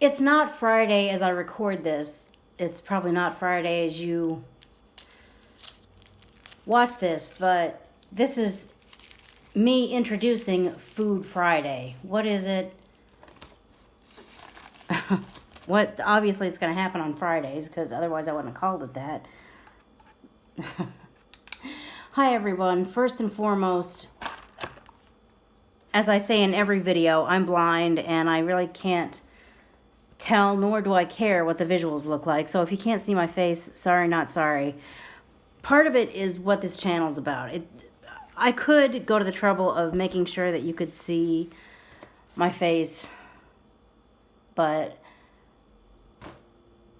It's not Friday as I record this. It's probably not Friday as you watch this, but this is me introducing Food Friday. What is it? Obviously it's going to happen on Fridays, because otherwise I wouldn't have called it that. Hi everyone. First and foremost, as I say in every video, I'm blind and I really can't tell, nor do I care what the visuals look like. So if you can't see my face, sorry, not sorry. Part of it is what this channel is about. I could go to the trouble of making sure that you could see my face, but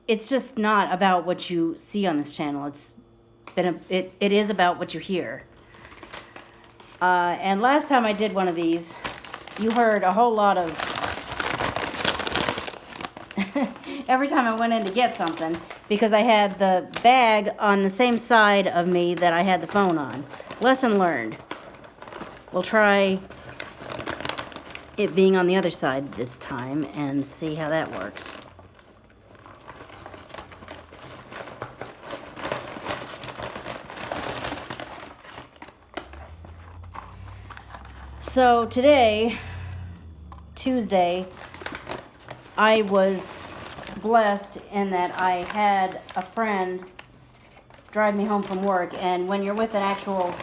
it's just not about what you see on this channel. It is about what you hear. And last time I did one of these, you heard a whole lot of every time I went in to get something, because I had the bag on the same side of me that I had the phone on. Lesson learned. We'll try it being on the other side this time and see how that works. So today, Tuesday, I was blessed in that I had a friend drive me home from work, and when you're with an actual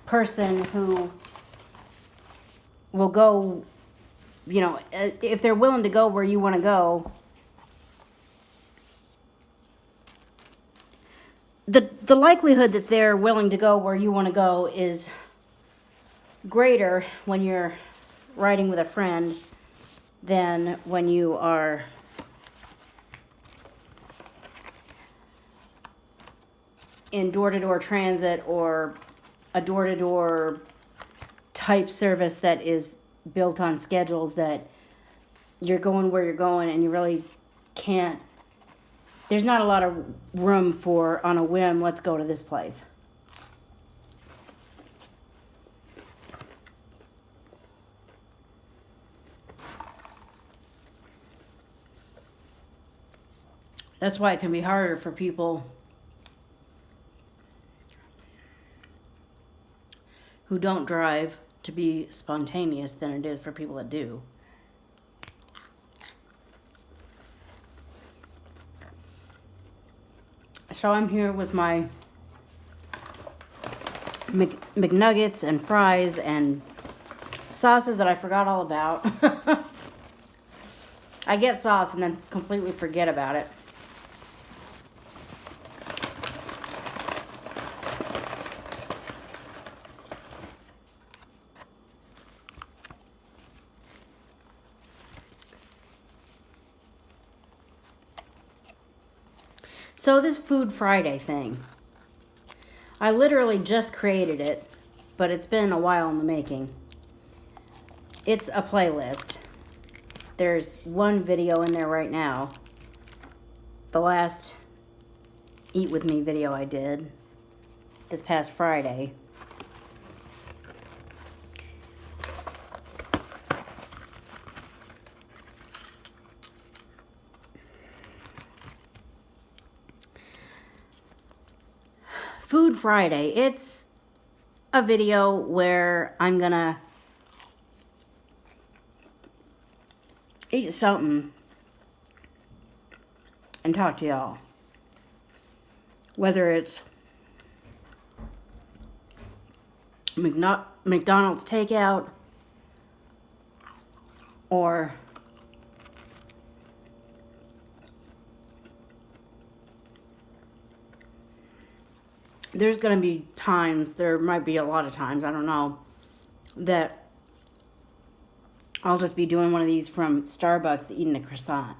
person who will go, you know, if they're willing to go where you want to go, the likelihood that they're willing to go where you want to go is greater when you're riding with a friend than when you are in door-to-door transit or a door-to-door type service that is built on schedules that you're going where you're going and you really can't. There's not a lot of room for, on a whim, let's go to this place. That's why it can be harder for people who don't drive to be spontaneous than it is for people that do. So I'm here with my McNuggets and fries and sauces that I forgot all about. I get sauce and then completely forget about it. So this Food Friday thing, I literally just created it, but it's been a while in the making. It's a playlist. There's one video in there right now. The last Eat With Me video I did this past Friday. Food Friday, it's a video where I'm gonna eat something and talk to y'all. Whether it's McDonald's takeout or there's going to be times, there might be a lot of times, I don't know, that I'll just be doing one of these from Starbucks eating a croissant.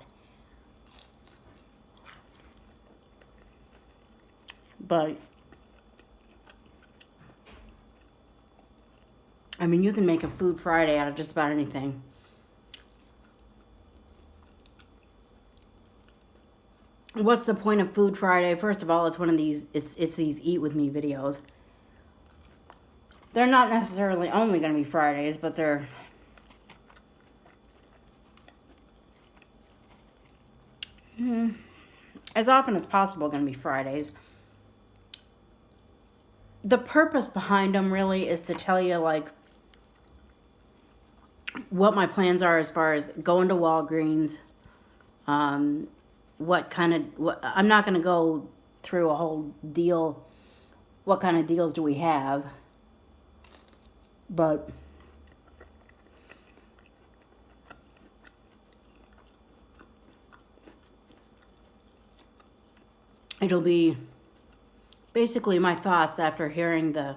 But, I mean, you can make a Food Friday out of just about anything. What's the point of Food Friday? First of all, it's one of these, it's these Eat With Me videos. They're not necessarily only going to be Fridays, but they're as often as possible going to be Fridays. The purpose behind them really is to tell you, like, what my plans are as far as going to Walgreens. I'm not going to go through a whole deal. What kind of deals do we have? But it'll be basically my thoughts after hearing the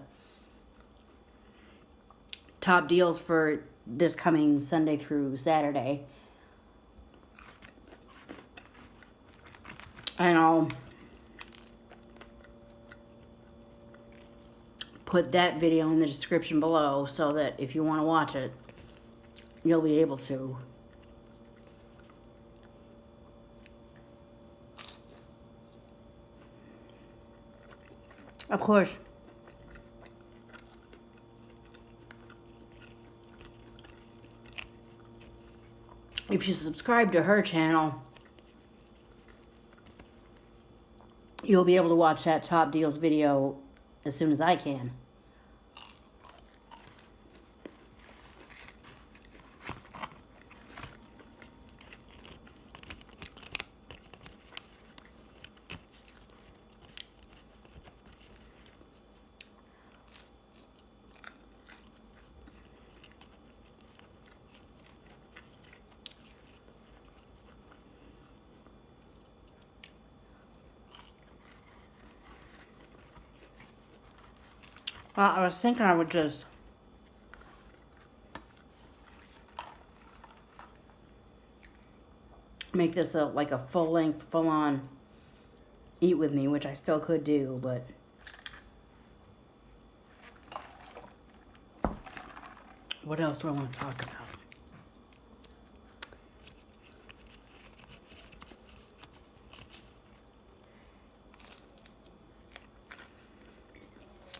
top deals for this coming Sunday through Saturday. And I'll put that video in the description below so that if you want to watch it, you'll be able to. Of course, if you subscribe to her channel, you'll be able to watch that top deals video as soon as I can. Well, I was thinking I would just make this like a full-length, full-on eat with me, which I still could do, but what else do I want to talk about?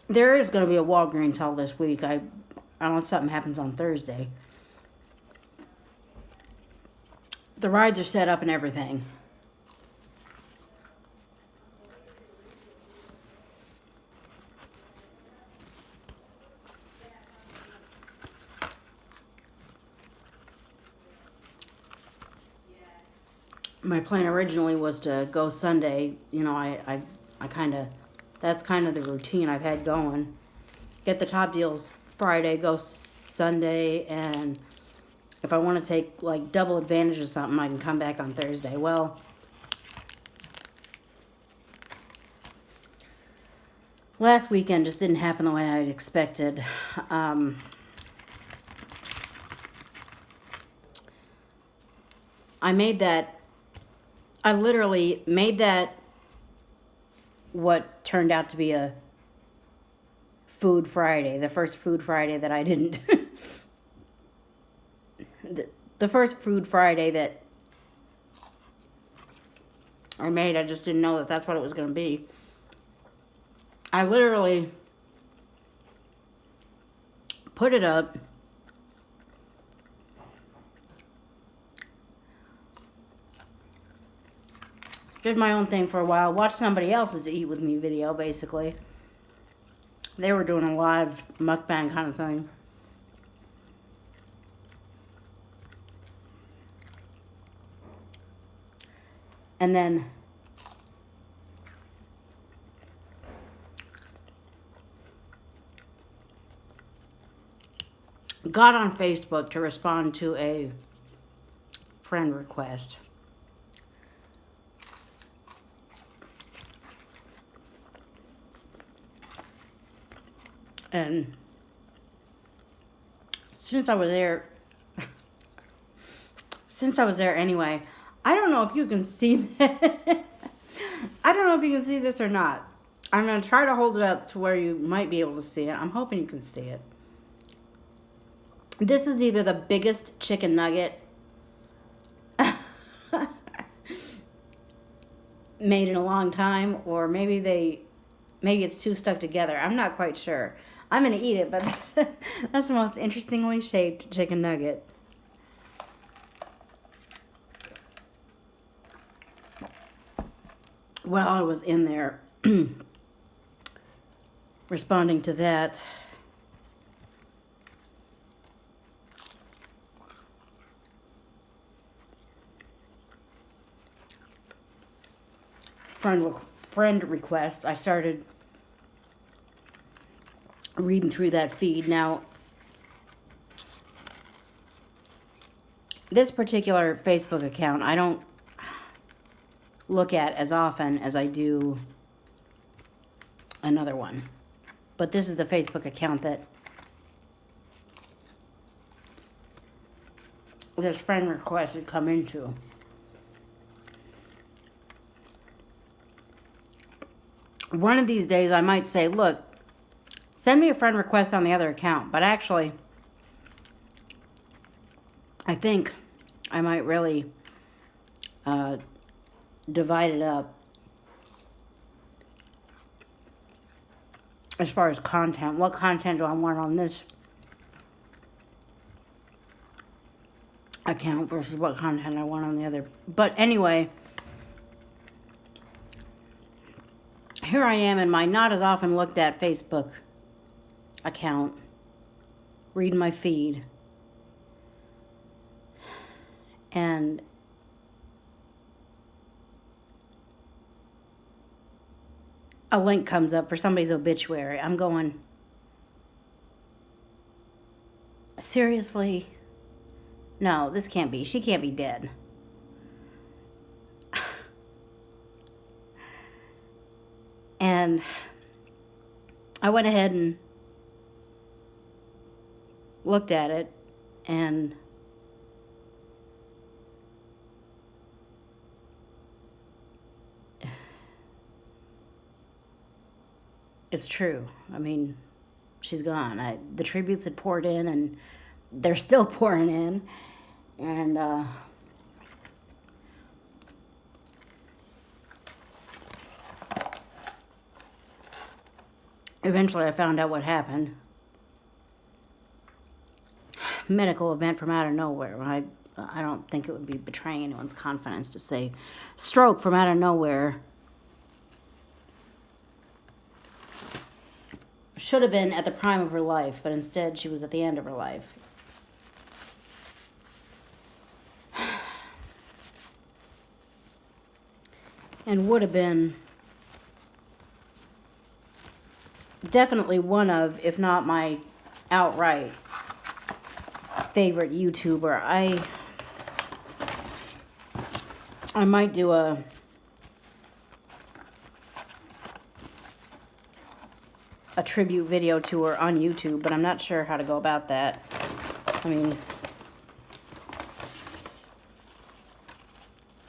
There is going to be a Walgreens haul this week. Unless something happens on Thursday. The rides are set up and everything. My plan originally was to go Sunday. You know, I kind of... That's kind of the routine I've had going. Get the top deals Friday, go Sunday, and if I want to take like double advantage of something, I can come back on Thursday. Well, last weekend just didn't happen the way I'd expected. I literally made that what turned out to be a Food Friday, the first Food Friday that I didn't the first Food Friday that I made, I just didn't know that that's what it was going to be. I literally put it up, did my own thing for a while, watched somebody else's eat with me video, basically. They were doing a live mukbang kind of thing. And then got on Facebook to respond to a friend request. And since I was there anyway, I don't know if you can see that. I don't know if you can see this or not. I'm going to try to hold it up to where you might be able to see it. I'm hoping you can see it. This is either the biggest chicken nugget made in a long time, or maybe it's too stuck together. I'm not quite sure. I'm going to eat it, but that's the most interestingly shaped chicken nugget. while I was in there responding to that, friend request, I started reading through that feed. Now, this particular Facebook account, I don't look at as often as I do another one. But this is the Facebook account that this friend request had come into. One of these days I might say, look, send me a friend request on the other account. But actually, I think I might really divide it up as far as content. What content do I want on this account versus what content I want on the other? But anyway, here I am in my not as often looked at Facebook account, reading my feed, and a link comes up for somebody's obituary. I'm going, seriously? No, this can't be. She can't be dead. And I went ahead and looked at it, and it's true. I mean, she's gone. The tributes had poured in, and they're still pouring in. And eventually I found out what happened. Medical event from out of nowhere. I don't think it would be betraying anyone's confidence to say stroke from out of nowhere. Should have been at the prime of her life, but instead she was at the end of her life. And would have been definitely one of, if not my outright favorite YouTuber. I might do a tribute video to her on YouTube, but I'm not sure how to go about that. I mean,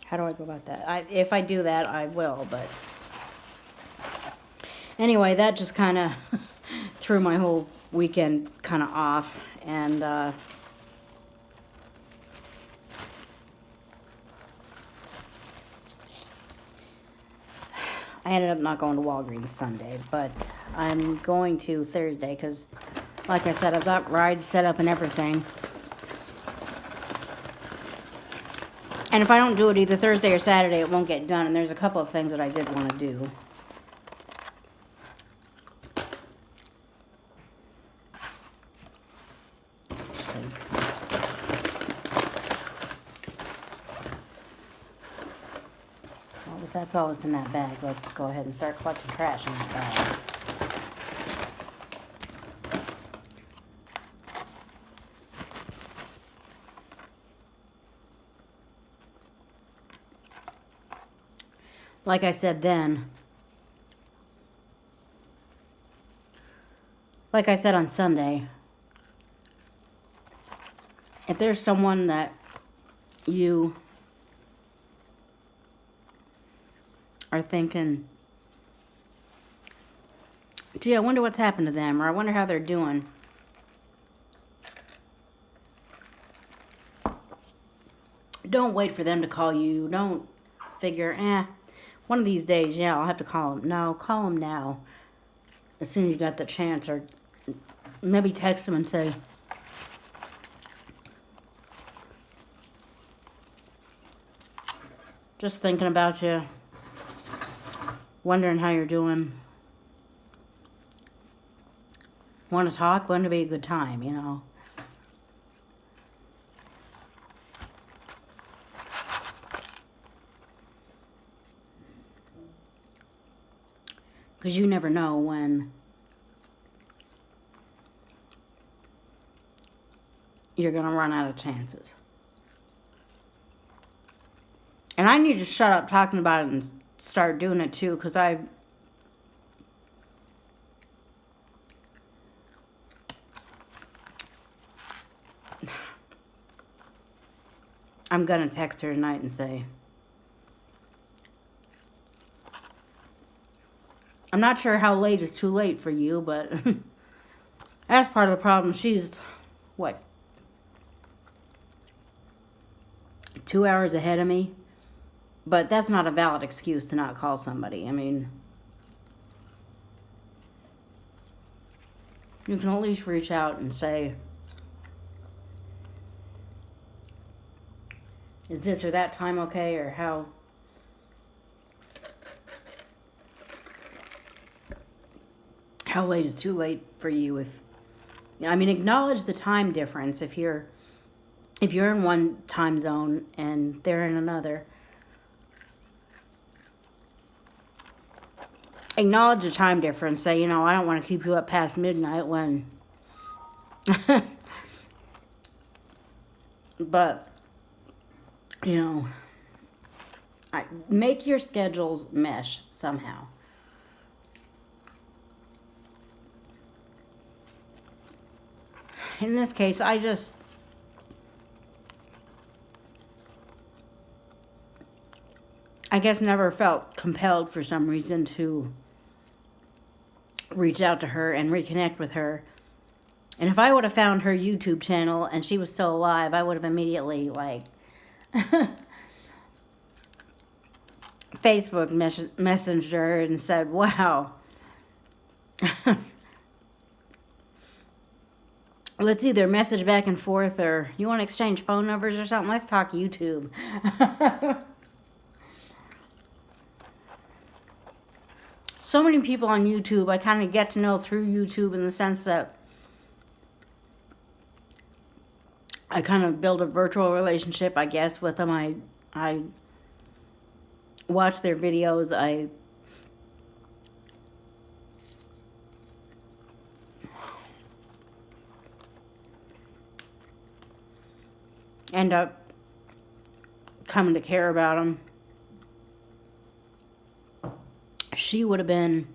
how do I go about that? If I do that, I will, but anyway, that just kind of threw my whole weekend kind of off, and I ended up not going to Walgreens Sunday, but I'm going to Thursday because, like I said, I've got rides set up and everything. And if I don't do it either Thursday or Saturday, it won't get done. And there's a couple of things that I did want to do. Well, if that's all that's in that bag, let's go ahead and start collecting trash in that bag. Like I said then, like I said on Sunday, if there's someone that you are thinking, gee, I wonder what's happened to them, or I wonder how they're doing, don't wait for them to call you. Don't figure, one of these days, yeah, I'll have to call them. No, call them now, as soon as you got the chance, or maybe text them and say, just thinking about you. wondering how you're doing. Want to talk? Want to be a good time, you know. Because you never know when you're going to run out of chances. And I need to shut up talking about it and start doing it too, because I'm going to text her tonight and say, I'm not sure how late is too late for you, but that's part of the problem. She's, what, 2 hours ahead of me? But that's not a valid excuse to not call somebody. I mean, you can at least reach out and say, is this or that time okay, or how late is too late for you? If, I mean, acknowledge the time difference. If you're in one time zone and they're in another, acknowledge the time difference. Say, you know, I don't want to keep you up past midnight when but you know, make your schedules mesh somehow. In this case, I guess never felt compelled for some reason to reach out to her and reconnect with her. And if I would have found her YouTube channel and she was still alive, I would have immediately, like, Facebook messaged her and said, wow. Let's either message back and forth, or you want to exchange phone numbers or something? Let's talk YouTube. So many people on YouTube I kind of get to know through YouTube, in the sense that I kind of build a virtual relationship, I guess, with them. I watch their videos. I end up coming to care about them. She would have been,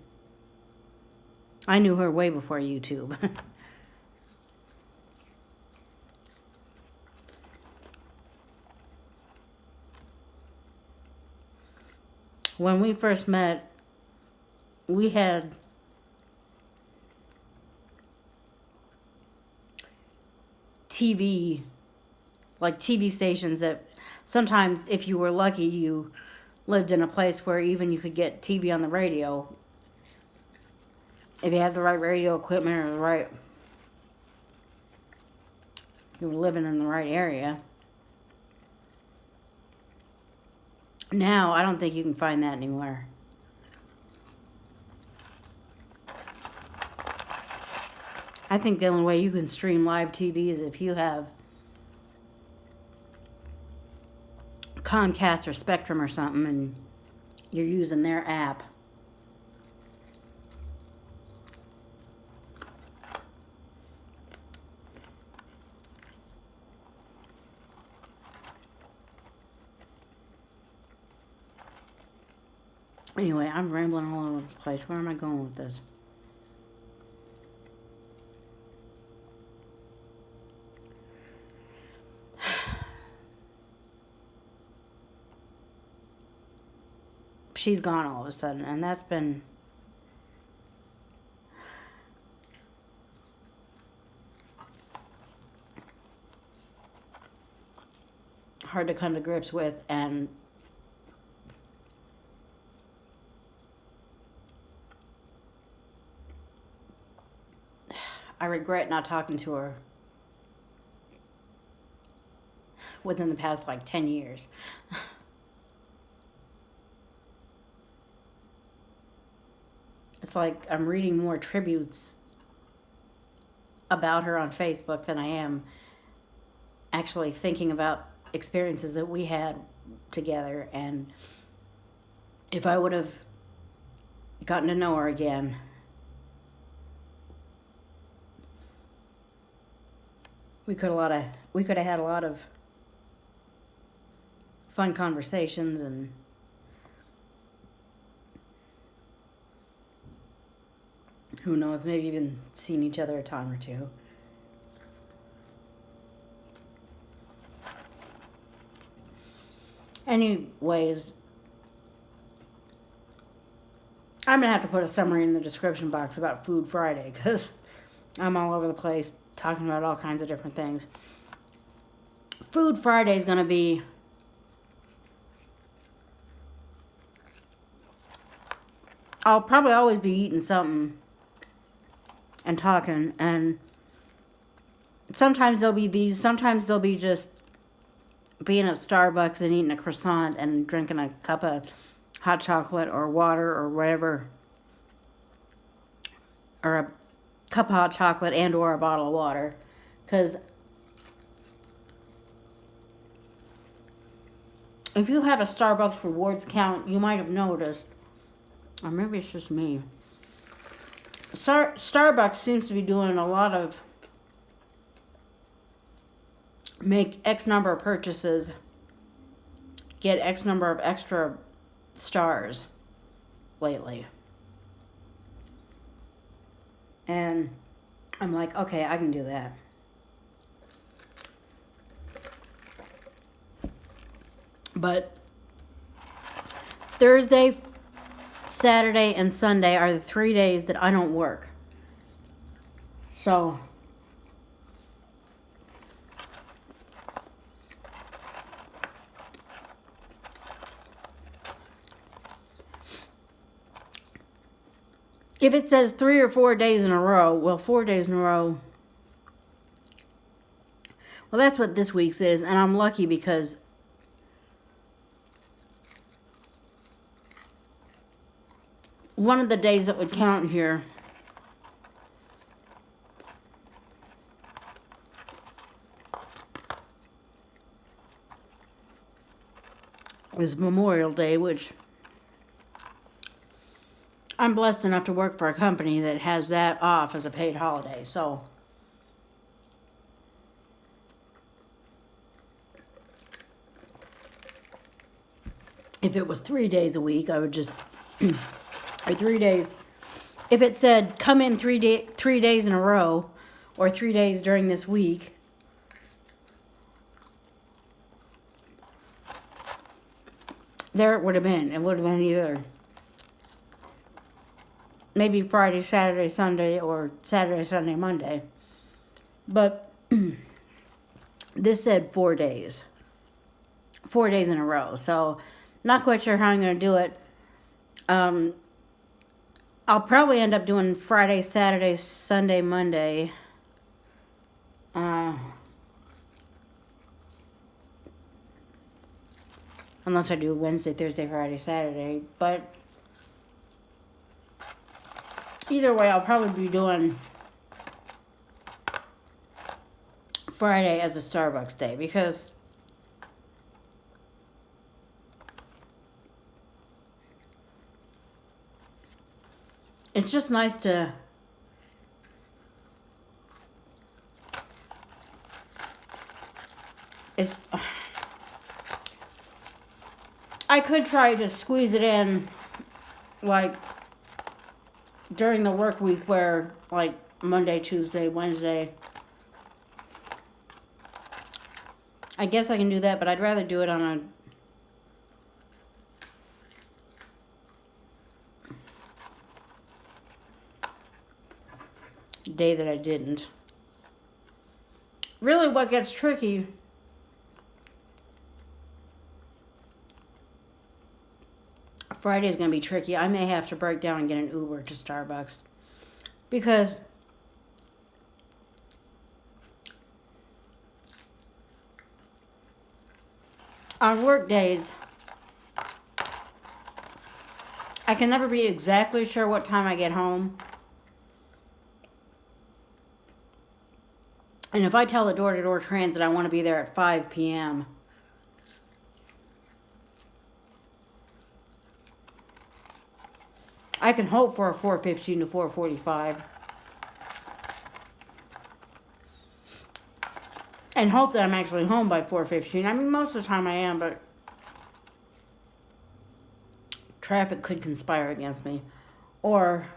I knew her way before YouTube. When we first met, we had TV stations that sometimes, if you were lucky, you lived in a place where even you could get TV on the radio. If you had the right radio equipment, or you were living in the right area. Now, I don't think you can find that anywhere. I think the only way you can stream live TV is if you have Comcast or Spectrum or something, and you're using their app. Anyway, I'm rambling all over the place. Where am I going with this? She's gone all of a sudden, and that's been hard to come to grips with, and I regret not talking to her within the past, 10 years. It's like I'm reading more tributes about her on Facebook than I am actually thinking about experiences that we had together. And if I would have gotten to know her again, we could have had a lot of fun conversations, and who knows, maybe even seen each other a time or two. Anyways, I'm going to have to put a summary in the description box about Food Friday, because I'm all over the place talking about all kinds of different things. Food Friday is going to be I'll probably always be eating something and talking, and sometimes there'll be these, sometimes there'll be just being at Starbucks and eating a croissant and drinking a cup of hot chocolate or water or whatever, or a cup of hot chocolate and or a bottle of water, because if you have a Starbucks rewards count, you might have noticed, or maybe it's just me, Starbucks seems to be doing a lot of make X number of purchases, get X number of extra stars lately. And I'm like, okay, I can do that. But Thursday, Saturday, and Sunday are the 3 days that I don't work. So if it says 3 or 4 days in a row, well, 4 days in a row, well, that's what this week's is, and I'm lucky because one of the days that would count here is Memorial Day, which I'm blessed enough to work for a company that has that off as a paid holiday. So if it was 3 days a week, I would just or 3 days. If it said come in 3 days in a row, or 3 days during this week, there it would have been. It would have been either maybe Friday, Saturday, Sunday, or Saturday, Sunday, Monday. But this said 4 days. 4 days in a row. So not quite sure how I'm going to do it. I'll probably end up doing Friday, Saturday, Sunday, Monday. Unless I do Wednesday, Thursday, Friday, Saturday. But either way, I'll probably be doing Friday as a Starbucks day, because it's just nice to I could try to squeeze it in like during the work week, where like Monday, Tuesday, Wednesday. I guess I can do that, but I'd rather do it on a day that I didn't. Really, what gets tricky Friday is going to be tricky. I may have to break down and get an Uber to Starbucks, because on work days, I can never be exactly sure what time I get home. And if I tell the door-to-door transit I want to be there at 5 p.m., I can hope for a 4:15 to 4:45. And hope that I'm actually home by 4:15. I mean, most of the time I am, but traffic could conspire against me. Or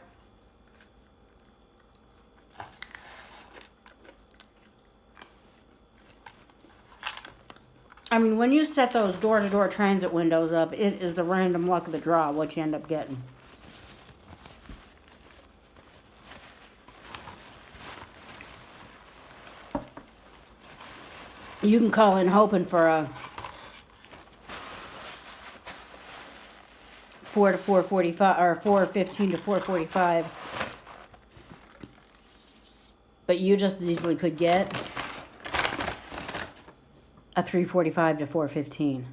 I mean, when you set those door-to-door transit windows up, it is the random luck of the draw what you end up getting. You can call in hoping for a 4 to 4:45 or 4:15 to 4:45, but you just as easily could get a 3:45 to 4:15.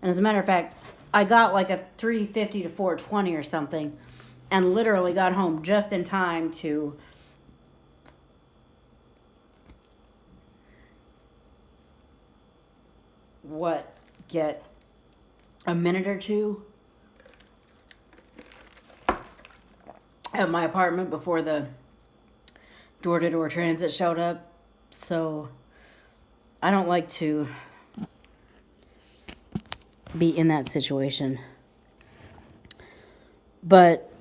And as a matter of fact, I got like a 3:50 to 4:20 or something, and literally got home just in time to get a minute or two at my apartment before the door-to-door transit showed up. So I don't like to be in that situation. But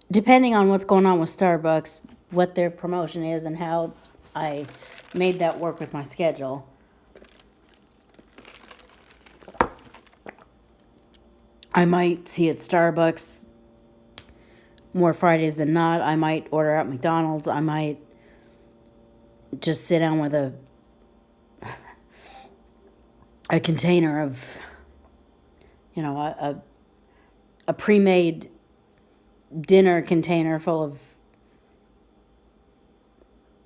depending on what's going on with Starbucks, what their promotion is, and how I made that work with my schedule, I might see at Starbucks more Fridays than not. I might order at McDonald's. I might just sit down with a container of, you know, a pre-made dinner container full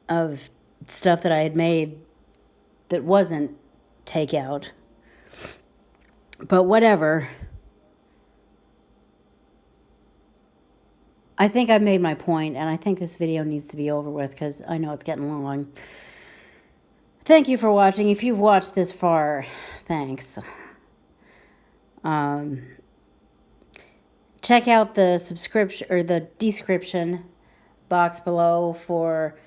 of stuff that I had made that wasn't takeout. But whatever. I think I've made my point, and I think this video needs to be over with because I know it's getting long. Thank you for watching. If you've watched this far, thanks. Check out the subscription or the description box below for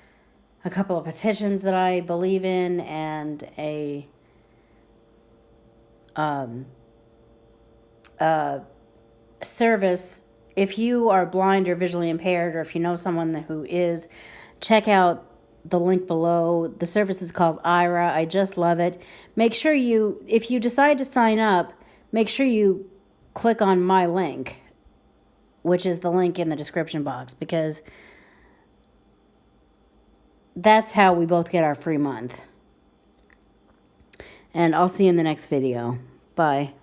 a couple of petitions that I believe in and a service. If you are blind or visually impaired, or if you know someone who is, check out the link below. The service is called IRA. I just love it. Make sure if you decide to sign up, make sure you click on my link, which is the link in the description box, because that's how we both get our free month. And I'll see you in the next video. Bye.